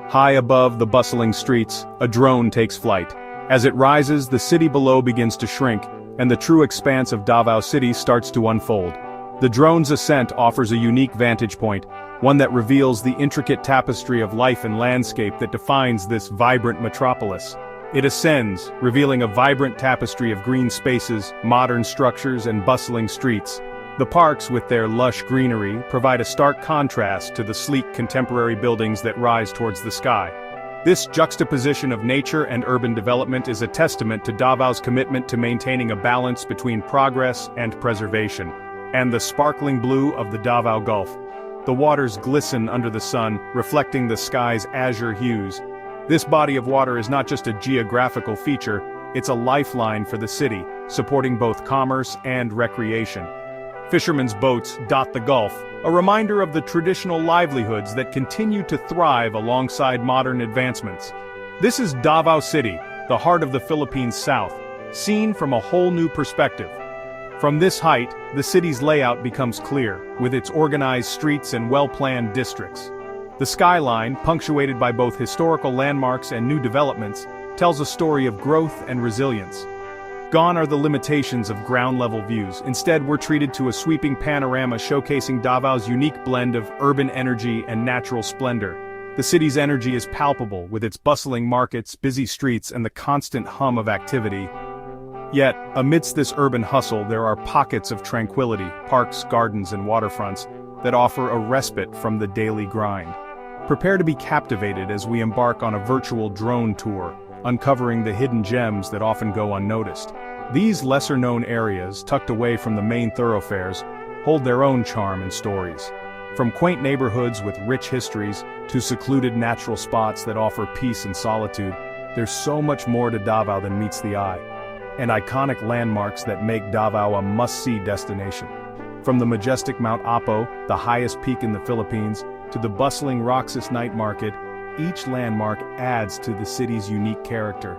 High above the bustling streets, a drone takes flight. As it rises, the city below begins to shrink, and the true expanse of Davao City starts to unfold. The drone's ascent offers a unique vantage point, one that reveals the intricate tapestry of life and landscape that defines this vibrant metropolis. It ascends, revealing a vibrant tapestry of green spaces, modern structures, and bustling streets. The parks, with their lush greenery, provide a stark contrast to the sleek contemporary buildings that rise towards the sky. This juxtaposition of nature and urban development is a testament to Davao's commitment to maintaining a balance between progress and preservation. And the sparkling blue of the Davao Gulf. The waters glisten under the sun, reflecting the sky's azure hues. This body of water is not just a geographical feature, it's a lifeline for the city, supporting both commerce and recreation. Fishermen's boats dot the Gulf, a reminder of the traditional livelihoods that continue to thrive alongside modern advancements. This is Davao City, the heart of the Philippines South, seen from a whole new perspective. From this height, the city's layout becomes clear, with its organized streets and well-planned districts. The skyline, punctuated by both historical landmarks and new developments, tells a story of growth and resilience. Gone are the limitations of ground-level views. Instead, we're treated to a sweeping panorama showcasing Davao's unique blend of urban energy and natural splendor. The city's energy is palpable, with its bustling markets, busy streets, and the constant hum of activity. Yet, amidst this urban hustle, there are pockets of tranquility, parks, gardens, and waterfronts that offer a respite from the daily grind. Prepare to be captivated as we embark on a virtual drone tour, uncovering the hidden gems that often go unnoticed. These lesser-known areas, tucked away from the main thoroughfares, hold their own charm and stories. From quaint neighborhoods with rich histories to secluded natural spots that offer peace and solitude, there's so much more to Davao than meets the eye. And iconic landmarks that make Davao a must-see destination. From the majestic Mount Apo, the highest peak in the Philippines, to the bustling Roxas Night Market, each landmark adds to the city's unique character.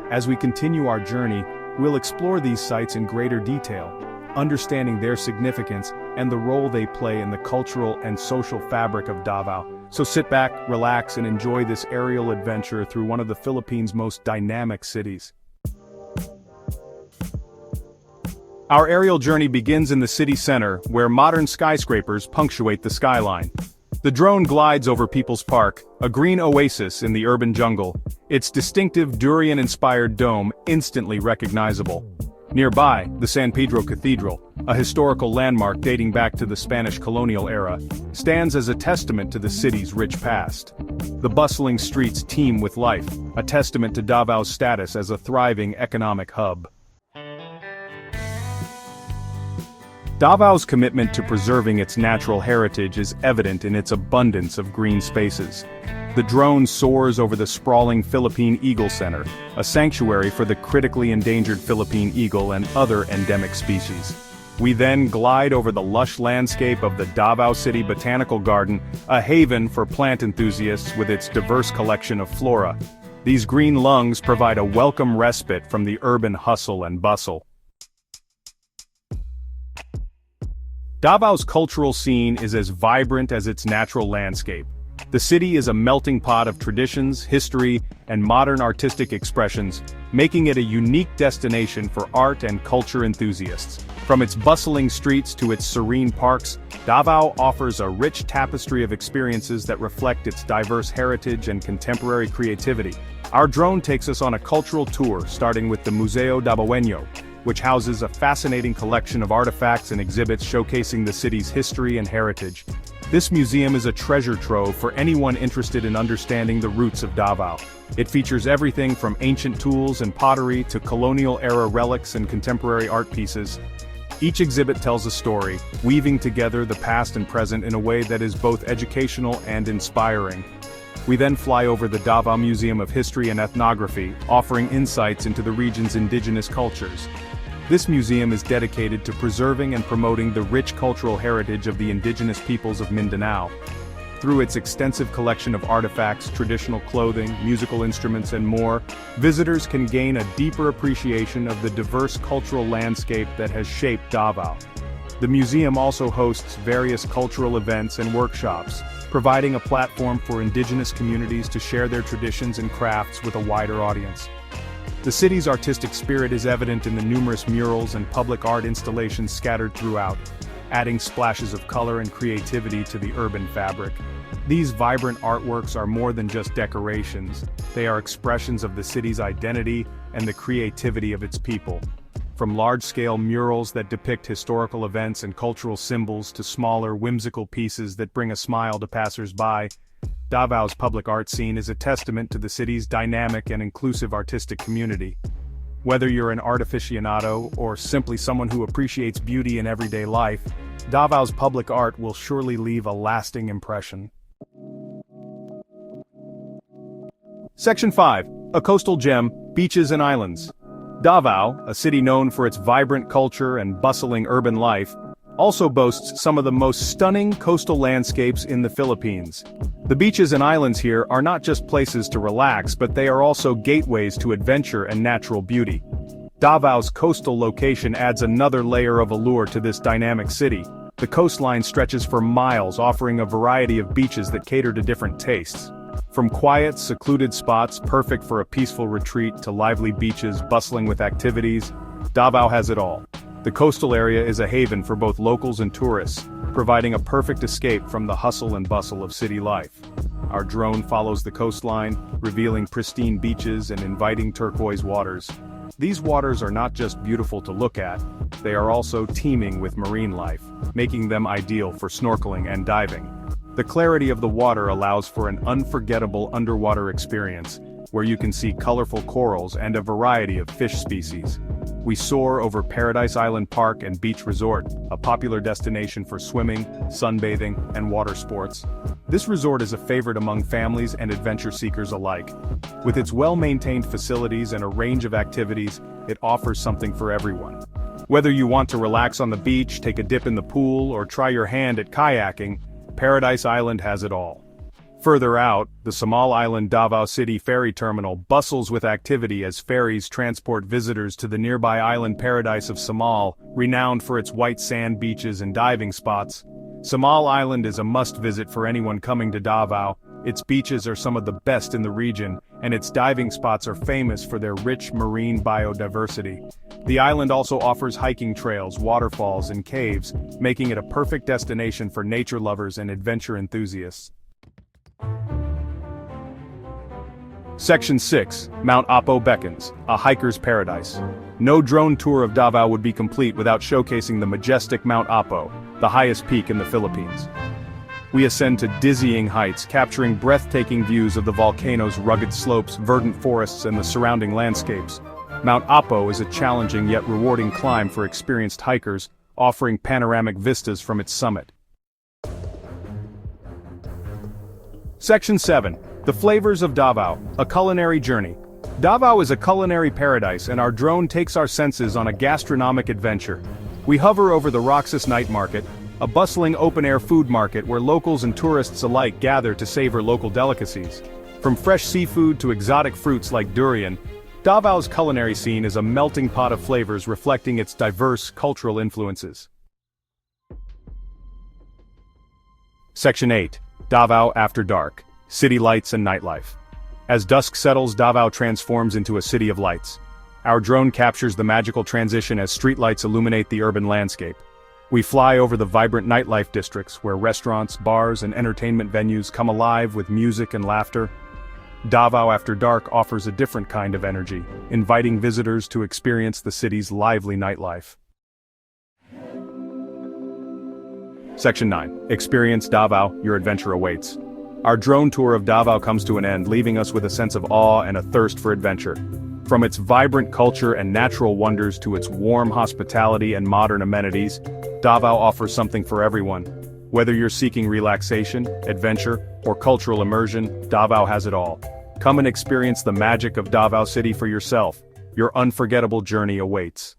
As we continue our journey, we'll explore these sites in greater detail, understanding their significance and the role they play in the cultural and social fabric of Davao. So sit back, relax, and enjoy this aerial adventure through one of the Philippines' most dynamic cities. Our aerial journey begins in the city center, where modern skyscrapers punctuate the skyline. The drone glides over People's Park, a green oasis in the urban jungle, its distinctive durian-inspired dome instantly recognizable. Nearby, the San Pedro Cathedral, a historical landmark dating back to the Spanish colonial era, stands as a testament to the city's rich past. The bustling streets teem with life, a testament to Davao's status as a thriving economic hub. Davao's commitment to preserving its natural heritage is evident in its abundance of green spaces. The drone soars over the sprawling Philippine Eagle Center, a sanctuary for the critically endangered Philippine eagle and other endemic species. We then glide over the lush landscape of the Davao City Botanical Garden, a haven for plant enthusiasts with its diverse collection of flora. These green lungs provide a welcome respite from the urban hustle and bustle. Davao's cultural scene is as vibrant as its natural landscape. The city is a melting pot of traditions, history, and modern artistic expressions, making it a unique destination for art and culture enthusiasts. From its bustling streets to its serene parks, Davao offers a rich tapestry of experiences that reflect its diverse heritage and contemporary creativity. Our drone takes us on a cultural tour, starting with the Museo Davaoeño, which houses a fascinating collection of artifacts and exhibits showcasing the city's history and heritage. This museum is a treasure trove for anyone interested in understanding the roots of Davao. It features everything from ancient tools and pottery to colonial-era relics and contemporary art pieces. Each exhibit tells a story, weaving together the past and present in a way that is both educational and inspiring. We then fly over the Davao Museum of History and Ethnography, offering insights into the region's indigenous cultures. This museum is dedicated to preserving and promoting the rich cultural heritage of the indigenous peoples of Mindanao. Through its extensive collection of artifacts, traditional clothing, musical instruments, and more, visitors can gain a deeper appreciation of the diverse cultural landscape that has shaped Davao. The museum also hosts various cultural events and workshops, providing a platform for indigenous communities to share their traditions and crafts with a wider audience. The city's artistic spirit is evident in the numerous murals and public art installations scattered throughout, adding splashes of color and creativity to the urban fabric. These vibrant artworks are more than just decorations, they are expressions of the city's identity and the creativity of its people. From large-scale murals that depict historical events and cultural symbols to smaller, whimsical pieces that bring a smile to passers-by, Davao's public art scene is a testament to the city's dynamic and inclusive artistic community. Whether you're an art aficionado or simply someone who appreciates beauty in everyday life, Davao's public art will surely leave a lasting impression. Section 5. A coastal gem, beaches and islands. Davao, a city known for its vibrant culture and bustling urban life, also boasts some of the most stunning coastal landscapes in the Philippines. The beaches and islands here are not just places to relax, but they are also gateways to adventure and natural beauty. Davao's coastal location adds another layer of allure to this dynamic city. The coastline stretches for miles, offering a variety of beaches that cater to different tastes. From quiet, secluded spots perfect for a peaceful retreat to lively beaches bustling with activities, Davao has it all. The coastal area is a haven for both locals and tourists, providing a perfect escape from the hustle and bustle of city life. Our drone follows the coastline, revealing pristine beaches and inviting turquoise waters. These waters are not just beautiful to look at, they are also teeming with marine life, making them ideal for snorkeling and diving. The clarity of the water allows for an unforgettable underwater experience, where you can see colorful corals and a variety of fish species. We soar over Paradise Island Park and Beach Resort, a popular destination for swimming, sunbathing, and water sports. This resort is a favorite among families and adventure seekers alike. With its well-maintained facilities and a range of activities, it offers something for everyone. Whether you want to relax on the beach, take a dip in the pool, or try your hand at kayaking, Paradise Island has it all. Further out, the Samal Island Davao City ferry terminal bustles with activity as ferries transport visitors to the nearby island paradise of Samal, renowned for its white sand beaches and diving spots. Samal Island is a must-visit for anyone coming to Davao. Its beaches are some of the best in the region, and its diving spots are famous for their rich marine biodiversity. The island also offers hiking trails, waterfalls, and caves, making it a perfect destination for nature lovers and adventure enthusiasts. Section 6. Mount Apo beckons, a hiker's paradise. No drone tour of Davao would be complete without showcasing the majestic Mount Apo, the highest peak in the Philippines. We ascend to dizzying heights, capturing breathtaking views of the volcano's rugged slopes, verdant forests, and the surrounding landscapes. Mount Apo is a challenging yet rewarding climb for experienced hikers, offering panoramic vistas from its summit. Section 7. The flavors of Davao, a culinary journey. Davao is a culinary paradise, and our drone takes our senses on a gastronomic adventure. We hover over the Roxas Night Market, a bustling open-air food market where locals and tourists alike gather to savor local delicacies. From fresh seafood to exotic fruits like durian, Davao's culinary scene is a melting pot of flavors reflecting its diverse cultural influences. Section 8. Davao After Dark, City Lights and Nightlife. As dusk settles, Davao transforms into a city of lights. Our drone captures the magical transition as streetlights illuminate the urban landscape. We fly over the vibrant nightlife districts where restaurants, bars, and entertainment venues come alive with music and laughter. Davao After Dark offers a different kind of energy, inviting visitors to experience the city's lively nightlife. Section 9. Experience Davao, your adventure awaits. Our drone tour of Davao comes to an end, leaving us with a sense of awe and a thirst for adventure. From its vibrant culture and natural wonders to its warm hospitality and modern amenities, Davao offers something for everyone. Whether you're seeking relaxation, adventure, or cultural immersion, Davao has it all. Come and experience the magic of Davao City for yourself. Your unforgettable journey awaits.